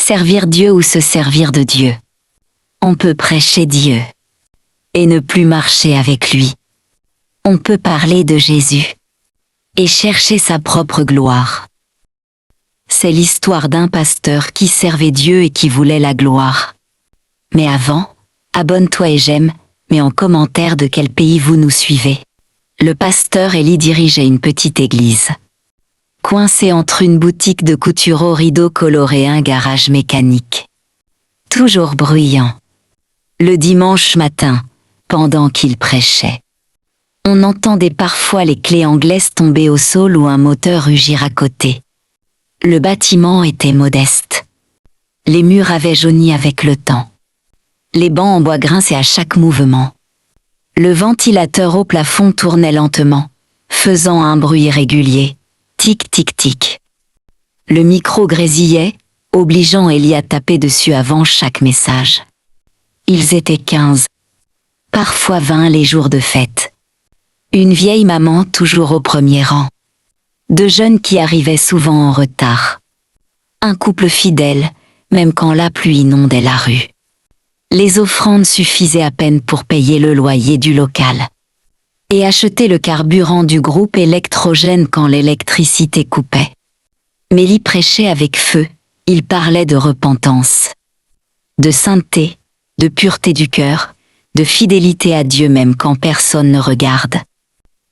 servir Dieu ou se servir de Dieu. On peut prêcher Dieu et ne plus marcher avec lui. On peut parler de Jésus et chercher sa propre gloire. C'est l'histoire d'un pasteur qui servait Dieu et qui voulait la gloire. Mais avant, abonne-toi et j'aime, mets en commentaire de quel pays vous nous suivez. Le pasteur Élie dirigeait une petite église. Coincé entre une boutique de couture aux rideaux colorés et un garage mécanique. Toujours bruyant. Le dimanche matin, pendant qu'il prêchait, on entendait parfois les clés anglaises tomber au sol ou un moteur rugir à côté. Le bâtiment était modeste. Les murs avaient jauni avec le temps. Les bancs en bois grinçaient à chaque mouvement. Le ventilateur au plafond tournait lentement, faisant un bruit régulier. Tic tic tic. Le micro grésillait, obligeant Élie à taper dessus avant chaque message. Ils étaient 15, parfois 20 les jours de fête. Une vieille maman toujours au premier rang. 2 jeunes qui arrivaient souvent en retard. Un couple fidèle, même quand la pluie inondait la rue. Les offrandes suffisaient à peine pour payer le loyer du local et acheter le carburant du groupe électrogène quand l'électricité coupait. Mais Élie prêchait avec feu, il parlait de repentance, de sainteté, de pureté du cœur, de fidélité à Dieu même quand personne ne regarde.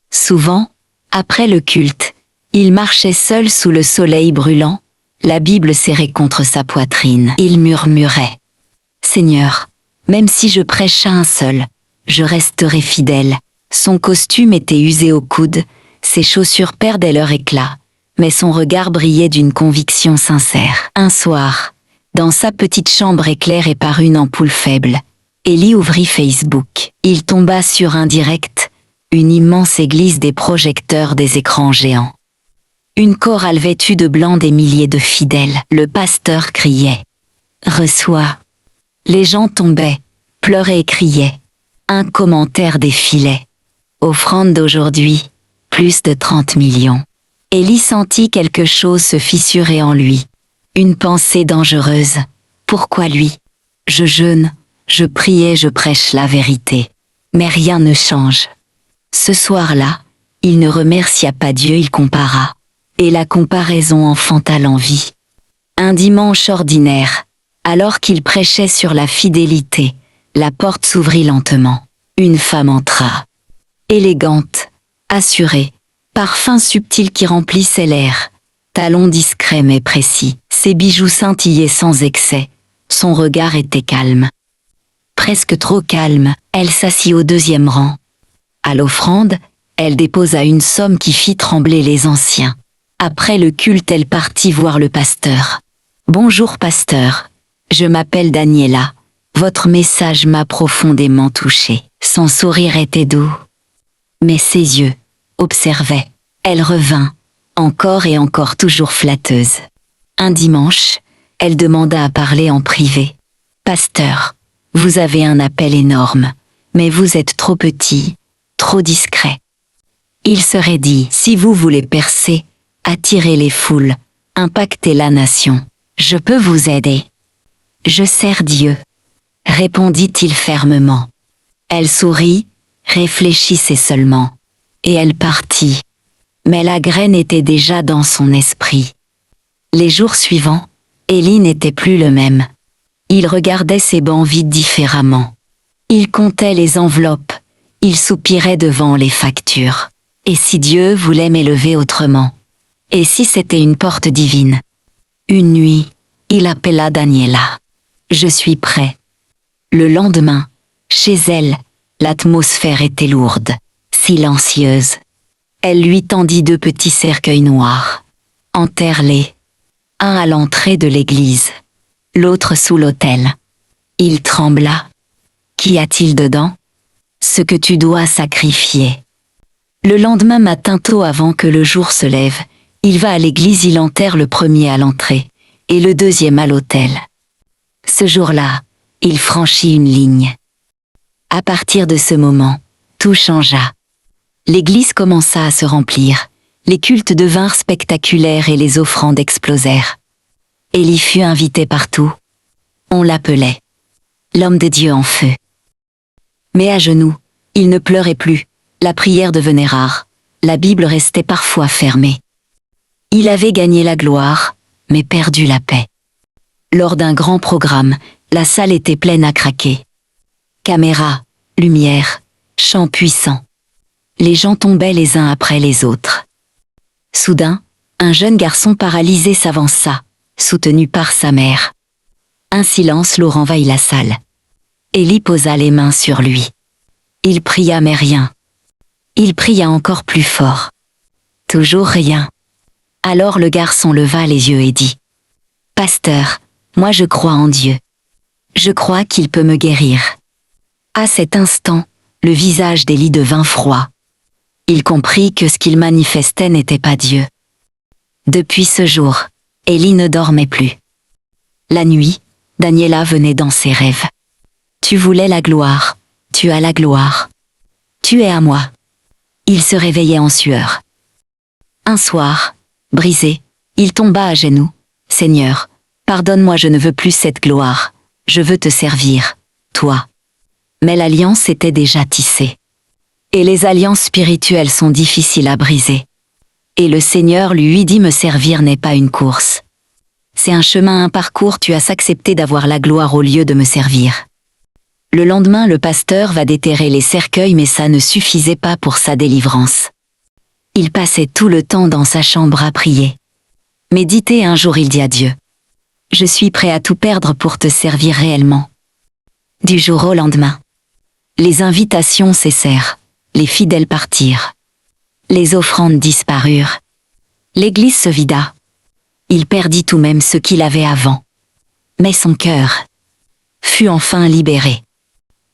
Souvent, après le culte, il marchait seul sous le soleil brûlant, la Bible serrée contre sa poitrine. Il murmurait « Seigneur, même si je prêchais un seul, je resterai fidèle. » Son costume était usé au coude, ses chaussures perdaient leur éclat, mais son regard brillait d'une conviction sincère. Un soir, dans sa petite chambre éclairée par une ampoule faible, Élie ouvrit Facebook. Il tomba sur un direct, une immense église des projecteurs des écrans géants. Une chorale vêtue de blanc des milliers de fidèles. Le pasteur criait « Reçois ». Les gens tombaient, pleuraient et criaient. Un commentaire défilait. Offrande d'aujourd'hui, plus de 30 millions. Élie sentit quelque chose se fissurer en lui. Une pensée dangereuse. Pourquoi lui? Je jeûne, je prie et je prêche la vérité. Mais rien ne change. Ce soir-là, il ne remercia pas Dieu, il compara. Et la comparaison enfanta l'envie. Un dimanche ordinaire, alors qu'il prêchait sur la fidélité, la porte s'ouvrit lentement. Une femme entra. Élégante, assurée, parfum subtil qui remplissait l'air, talons discrets mais précis, ses bijoux scintillaient sans excès, son regard était calme. Presque trop calme, elle s'assit au 2e rang. À l'offrande, elle déposa une somme qui fit trembler les anciens. Après le culte, elle partit voir le pasteur. « Bonjour pasteur, je m'appelle Daniela, votre message m'a profondément touchée. » Son sourire était doux. Mais ses yeux observaient. Elle revint, encore et encore toujours flatteuse. Un dimanche, elle demanda à parler en privé. « Pasteur, vous avez un appel énorme, mais vous êtes trop petit, trop discret. Il serait dit, si vous voulez percer, attirer les foules, impacter la nation, je peux vous aider. Je sers Dieu, » répondit-il fermement. Elle sourit, réfléchissait seulement, et elle partit. Mais la graine était déjà dans son esprit. Les jours suivants, Élie n'était plus le même. Il regardait ses bancs vides différemment. Il comptait les enveloppes, il soupirait devant les factures. Et si Dieu voulait m'élever autrement? Et si c'était une porte divine? Une nuit, il appela Daniela. « Je suis prêt. » Le lendemain, chez elle, l'atmosphère était lourde, silencieuse. Elle lui tendit 2 petits cercueils noirs, enterrés, un à l'entrée de l'église, l'autre sous l'autel. Il trembla. « Qu'y a-t-il dedans? »« Ce que tu dois sacrifier. » Le lendemain matin tôt avant que le jour se lève, il va à l'église, il enterre le premier à l'entrée, et le 2e à l'autel. Ce jour-là, il franchit une ligne. À partir de ce moment, tout changea. L'église commença à se remplir, les cultes devinrent spectaculaires et les offrandes explosèrent. Élie fut invité partout. On l'appelait l'homme de Dieu en feu. Mais à genoux, il ne pleurait plus, la prière devenait rare, la Bible restait parfois fermée. Il avait gagné la gloire, mais perdu la paix. Lors d'un grand programme, la salle était pleine à craquer. Caméra, lumière, chant puissant. Les gens tombaient les uns après les autres. Soudain, un jeune garçon paralysé s'avança, soutenu par sa mère. Un silence lourd envahit la salle. Élie posa les mains sur lui. Il pria mais rien. Il pria encore plus fort. Toujours rien. Alors le garçon leva les yeux et dit « Pasteur, moi je crois en Dieu. Je crois qu'il peut me guérir. » À cet instant, le visage d'Élie devint froid. Il comprit que ce qu'il manifestait n'était pas Dieu. Depuis ce jour, Élie ne dormait plus. La nuit, Daniela venait dans ses rêves. « Tu voulais la gloire, tu as la gloire. Tu es à moi. » Il se réveillait en sueur. Un soir, brisé, il tomba à genoux. « Seigneur, pardonne-moi, je ne veux plus cette gloire. Je veux te servir, toi. » Mais l'alliance était déjà tissée. Et les alliances spirituelles sont difficiles à briser. Et le Seigneur lui dit « Me servir n'est pas une course. C'est un chemin, un parcours, tu as accepté d'avoir la gloire au lieu de me servir. » Le lendemain, le pasteur va déterrer les cercueils, mais ça ne suffisait pas pour sa délivrance. Il passait tout le temps dans sa chambre à prier. Méditer, un jour il dit à Dieu « Je suis prêt à tout perdre pour te servir réellement. » Du jour au lendemain, les invitations cessèrent, les fidèles partirent. Les offrandes disparurent. L'église se vida. Il perdit tout même ce qu'il avait avant. Mais son cœur fut enfin libéré.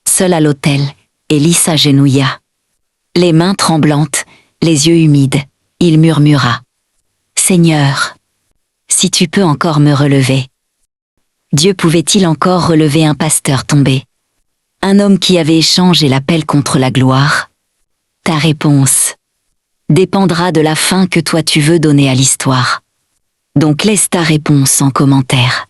Seul à l'autel, Élie s'agenouilla. Les mains tremblantes, les yeux humides, il murmura « Seigneur, si tu peux encore me relever. » Dieu pouvait-il encore relever un pasteur tombé? Un homme qui avait échangé l'appel contre la gloire? Ta réponse dépendra de la fin que toi tu veux donner à l'histoire. Donc laisse ta réponse en commentaire.